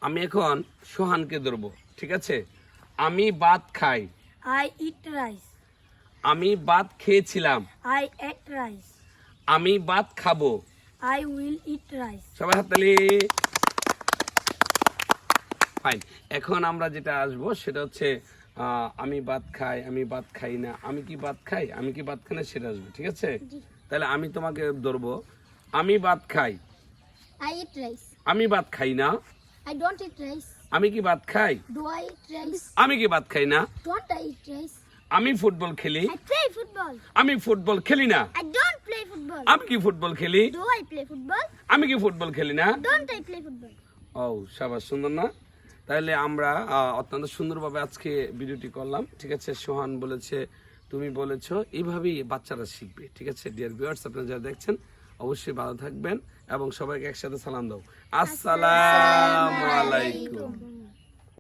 আমি এখন সোহানকে ধরবো, ঠিক আছে? আমি ভাত খাই। I eat rice. আমি ভাত খেয়েছিলাম। I ate rice. আমি ভাত খাবো। I will eat rice. সবাই হাততালি। ফাইন। এখন আমরা যেটা আসবো সেটা হচ্ছে আমি ভাত খাই, আমি ভাত খাই না, আমি কি ভাত খাই, আমি কি ভাত খাই না, সেটা আসবে, ঠিক আছে? তাহলে আমি তোমাকে ধরবো। আমি ভাত খাই। I eat rice. আমি ভাত খাই না। I don't eat rice. আমি কি ভাত খাই? Do I eat rice? আমি কি ভাত খাই না? Don't I eat rice? আমি ফুটবল খেলি। I play football. আমি ফুটবল খেলি না। I don't play football. আমি কি ফুটবল খেলি? Do I play football? আমি কি ফুটবল খেলি না? Don't I play football? ও শাবাশ, সুন্দর না? তাহলে আমরা অত্যন্ত সুন্দরভাবে আজকে ভিডিওটি করলাম, ঠিক আছে? সোহান বলেছে, তুমি বলেছো, এইভাবেই বাচ্চারা শিখবে, ঠিক আছে? ডিয়ার ভিউয়ার্স, আপনারা যারা দেখছেন অবশ্যই ভালো থাকবেন এবং সবাইকে একসাথে সালাম দাও। আসসালামু